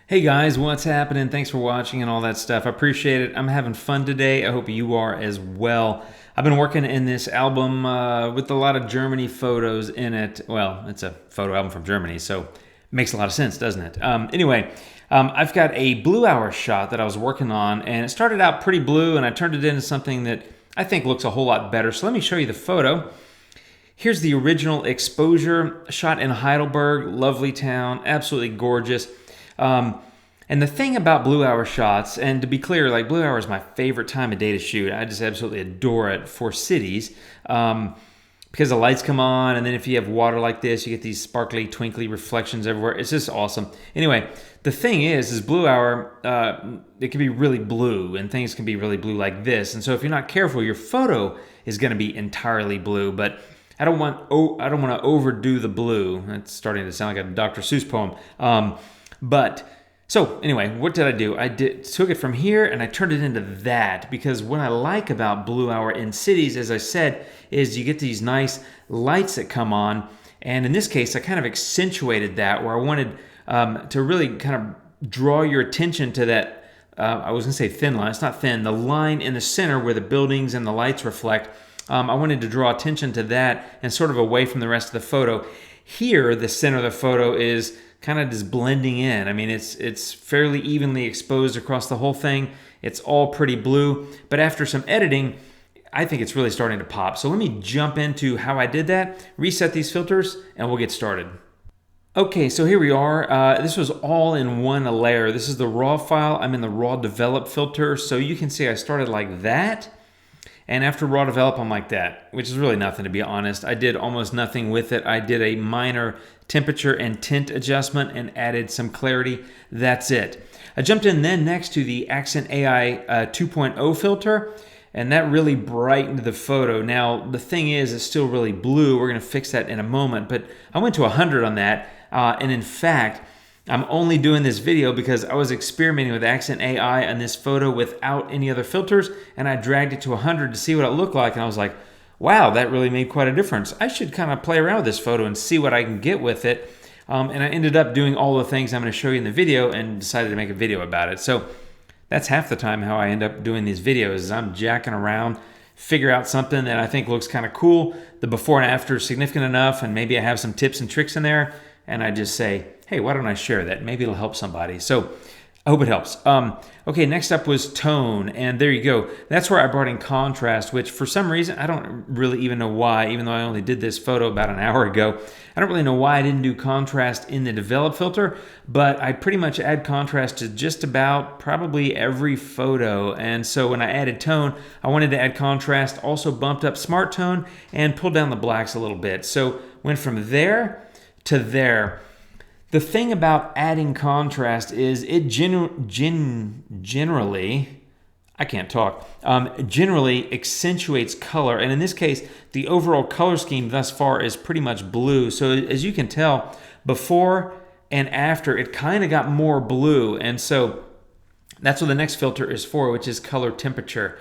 Hey guys, what's happening? Thanks for watching and all that stuff. I appreciate it. I'm having fun today. I hope you are as well. I've been working in this album with a lot of Germany photos in it. Well, it's a photo album from Germany, so it makes a lot of sense, doesn't it? I've got a blue hour shot that I was working on, and it started out pretty blue, and I turned it into something that I think looks a whole lot better. So let me show you the photo. Here's the original exposure shot in Heidelberg, lovely town, absolutely gorgeous. And the thing about blue hour shots, and to be clear, like blue hour is my favorite time of day to shoot. I just absolutely adore it for cities because the lights come on, and then if you have water like this, you get these sparkly, twinkly reflections everywhere. It's just awesome. Anyway, the thing is blue hour, it can be really blue, and things can be really blue like this. And so if you're not careful, your photo is going to be entirely blue. But I don't want to overdo the blue. That's starting to sound like a Dr. Seuss poem. So anyway, what did I do? I took it from here and I turned it into that, because what I like about blue hour in cities, as I said, is you get these nice lights that come on. And in this case, I kind of accentuated that, where I wanted to really kind of draw your attention to that. I was going to say thin line. It's not thin. The line in the center where the buildings and the lights reflect. I wanted to draw attention to that and sort of away from the rest of the photo. Here, the center of the photo is kind of just blending in. I mean, it's fairly evenly exposed across the whole thing. It's all pretty blue, but after some editing, I think it's really starting to pop. So let me jump into how I did that, reset these filters, and we'll get started. Okay, so here we are. This was all in one layer. This is the raw file. I'm in the raw develop filter. So you can see I started like that. And after raw develop, I'm like that, which is really nothing, to be honest. I did almost nothing with it. I did a minor temperature and tint adjustment and added some clarity. That's it. I jumped in then next to the Accent AI 2.0 filter, and that really brightened the photo. Now, the thing is, it's still really blue. We're going to fix that in a moment, but I went to 100 on that. And in fact, I'm only doing this video because I was experimenting with Accent AI on this photo without any other filters, and I dragged it to 100 to see what it looked like, and I was like, wow, that really made quite a difference. I should kind of play around with this photo and see what I can get with it. And I ended up doing all the things I'm going to show you in the video and decided to make a video about it. So that's half the time how I end up doing these videos, is I'm jacking around, figure out something that I think looks kind of cool. The before and after is significant enough, and maybe I have some tips and tricks in there, and I just say, hey, why don't I share that? Maybe it'll help somebody. So I hope it helps. Okay, next up was tone, and there you go. That's where I brought in contrast, which for some reason, I don't really even know why, even though I only did this photo about an hour ago. I don't really know why I didn't do contrast in the develop filter, but I pretty much add contrast to just about probably every photo. And so when I added tone, I wanted to add contrast, also bumped up smart tone, and pulled down the blacks a little bit. So went from there to there. The thing about adding contrast is it generally, I can't talk, generally accentuates color. And in this case, the overall color scheme thus far is pretty much blue. So as you can tell, before and after, it kind of got more blue. And so that's what the next filter is for, which is color temperature.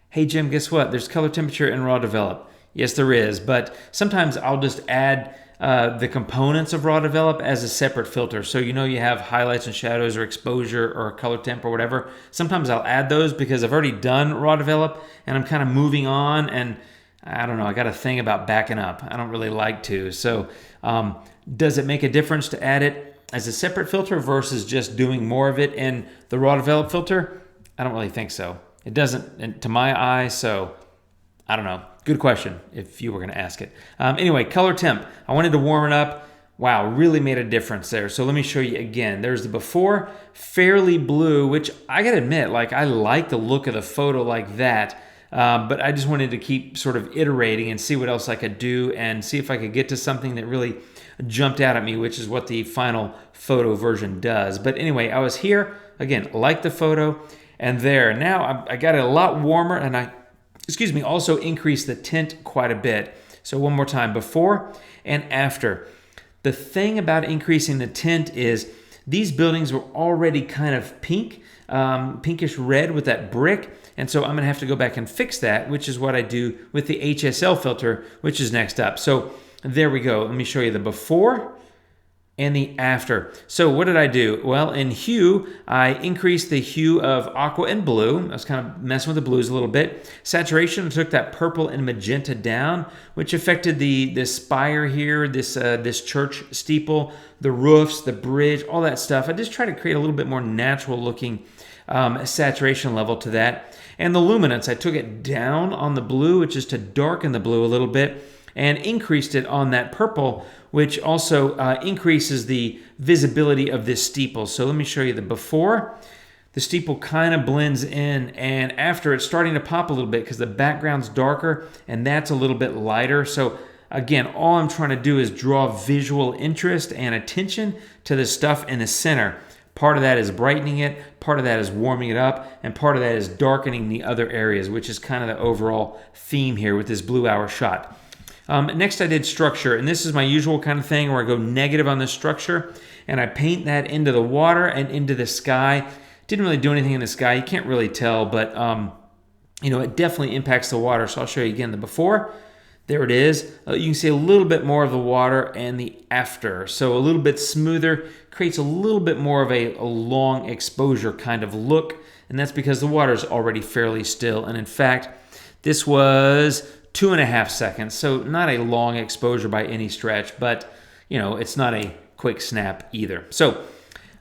Hey, Jim, guess what? There's color temperature in raw develop. Yes, there is. But sometimes I'll just add the components of raw develop as a separate filter. So you have highlights and shadows or exposure or color temp or whatever. Sometimes I'll add those because I've already done raw develop and I'm kind of moving on, and I don't know, I got a thing about backing up. I don't really like to. So does it make a difference to add it as a separate filter versus just doing more of it in the raw develop filter? I don't really think so. It doesn't, to my eye, so I don't know. Good question if you were going to ask it. Anyway, color temp. I wanted to warm it up. Wow, really made a difference there. So let me show you again. There's the before, fairly blue, which I got to admit, like, I like the look of the photo like that. But I just wanted to keep sort of iterating and see what else I could do and see if I could get to something that really jumped out at me, which is what the final photo version does. But anyway, I was here, again, like the photo, and there. Now I got it a lot warmer, and I also increase the tint quite a bit. So one more time, before and after. The thing about increasing the tint is these buildings were already kind of pink, pinkish red with that brick. And so I'm going to have to go back and fix that, which is what I do with the Hsl filter, which is next up. So there we go. Let me show you the before and the after. So what did I do? Well, in hue, I increased the hue of aqua and blue. I was kind of messing with the blues a little bit. Saturation, I took that purple and magenta down, which affected the spire here, this church steeple, the roofs, the bridge, all that stuff. I just tried to create a little bit more natural looking saturation level to that. And the luminance, I took it down on the blue, which is to darken the blue a little bit, and increased it on that purple, which also increases the visibility of this steeple. So let me show you the before. The steeple kind of blends in, and after it's starting to pop a little bit because the background's darker and that's a little bit lighter. So again, all I'm trying to do is draw visual interest and attention to the stuff in the center. Part of that is brightening it, part of that is warming it up, and part of that is darkening the other areas, which is kind of the overall theme here with this blue hour shot. Next I did structure, and this is my usual kind of thing where I go negative on the structure and I paint that into the water and into the sky. Didn't really do anything in the sky, you can't really tell, but it definitely impacts the water. So I'll show you again the before. There it is. You can see a little bit more of the water and the after. So a little bit smoother, creates a little bit more of a long exposure kind of look, and that's because the water is already fairly still. And in fact, this was 2.5 seconds, so not a long exposure by any stretch, but it's not a quick snap either. So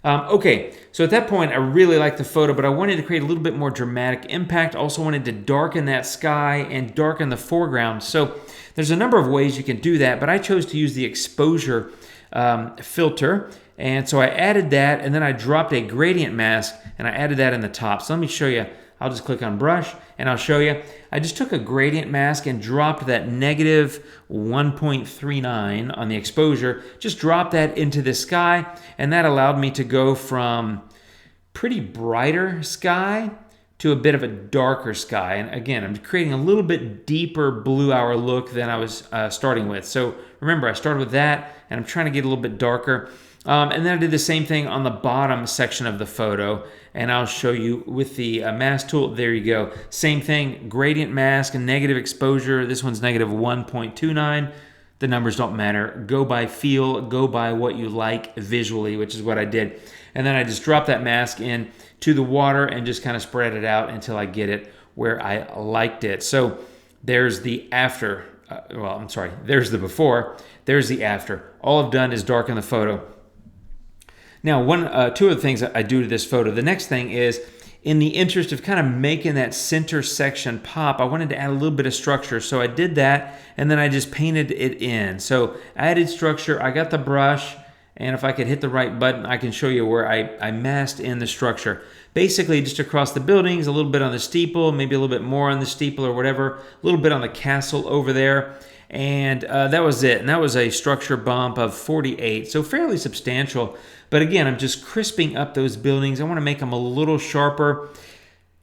okay, so at that point I really liked the photo, but I wanted to create a little bit more dramatic impact. Also wanted to darken that sky and darken the foreground. So there's a number of ways you can do that, but I chose to use the exposure filter, and so I added that, and then I dropped a gradient mask and I added that in the top. So let me show you. I'll just click on brush and I'll show you. I just took a gradient mask and dropped that negative 1.39 on the exposure, just dropped that into the sky, and that allowed me to go from pretty brighter sky to a bit of a darker sky. And again, I'm creating a little bit deeper blue hour look than I was starting with. So remember, I started with that and I'm trying to get a little bit darker. And then I did the same thing on the bottom section of the photo, and I'll show you with the mask tool. There you go. Same thing, gradient mask and negative exposure. This one's negative 1.29. The numbers don't matter. Go by feel, go by what you like visually, which is what I did. And then I just dropped that mask in to the water and just kind of spread it out until I get it where I liked it. So there's the after. There's the before. There's the after. All I've done is darken the photo. Now, two of the things that I do to this photo, the next thing is, in the interest of kind of making that center section pop, I wanted to add a little bit of structure. So I did that, and then I just painted it in. So I added structure, I got the brush, and if I could hit the right button, I can show you where I masked in the structure. Basically, just across the buildings, a little bit on the steeple, maybe a little bit more on the steeple or whatever, a little bit on the castle over there. And that was it. And that was a structure bump of 48, so fairly substantial. But again, I'm just crisping up those buildings. I want to make them a little sharper.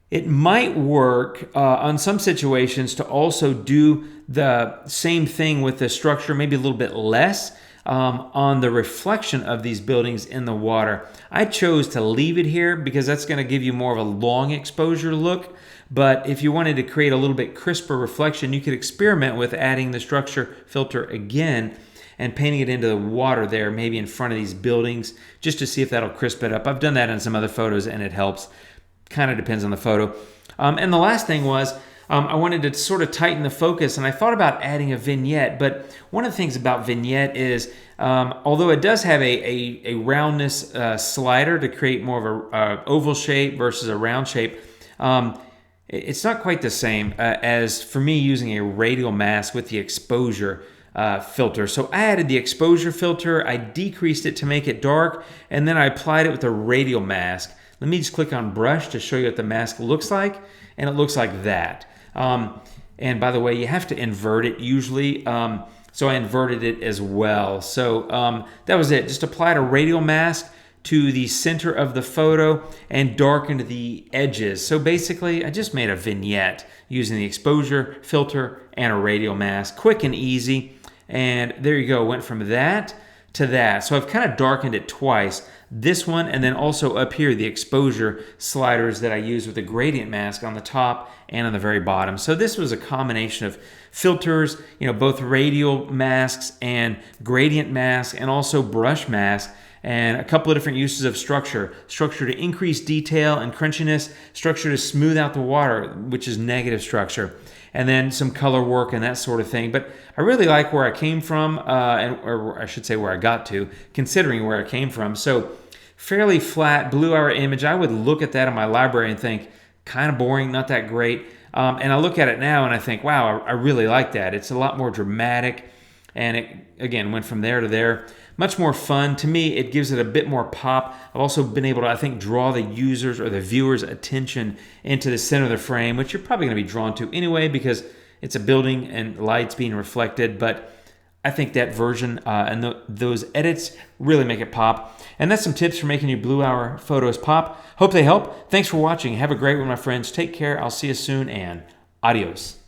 It might work on some situations to also do the same thing with the structure, maybe a little bit less on the reflection of these buildings in the water. I chose to leave it here because that's going to give you more of a long exposure look. But if you wanted to create a little bit crisper reflection, you could experiment with adding the structure filter again and painting it into the water there, maybe in front of these buildings, just to see if that'll crisp it up. I've done that in some other photos and it helps. Kind of depends on the photo. And the last thing was, I wanted to sort of tighten the focus, and I thought about adding a vignette. But one of the things about vignette is, although it does have a roundness slider to create more of a oval shape versus a round shape, it's not quite the same as for me using a radial mask with the exposure filter. So I added the exposure filter, I decreased it to make it dark, and then I applied it with a radial mask. Let me just click on brush to show you what the mask looks like, and it looks like that. And by the way, you have to invert it usually, so I inverted it as well. So that was it. Just applied a radial mask to the center of the photo and darkened the edges. So basically, I just made a vignette using the exposure filter and a radial mask. Quick and easy. And there you go. Went from that to that. So I've kind of darkened it twice. This one, and then also up here, the exposure sliders that I use with the gradient mask on the top and on the very bottom. So this was a combination of filters, both radial masks and gradient masks, and also brush masks, and a couple of different uses of structure. Structure to increase detail and crunchiness, structure to smooth out the water, which is negative structure, and then some color work and that sort of thing. But I really like where I came from, or I should say where I got to, considering where I came from. So fairly flat blue hour image. I would look at that in my library and think, kind of boring, not that great. And I look at it now and I think, wow, I really like that. It's a lot more dramatic. And it, again, went from there to there. Much more fun. To me, it gives it a bit more pop. I've also been able to, I think, draw the users or the viewers' attention into the center of the frame, which you're probably going to be drawn to anyway because it's a building and light's being reflected. But I think that version and those edits really make it pop. And that's some tips for making your blue hour photos pop. Hope they help. Thanks for watching. Have a great one, my friends. Take care. I'll see you soon, and adios.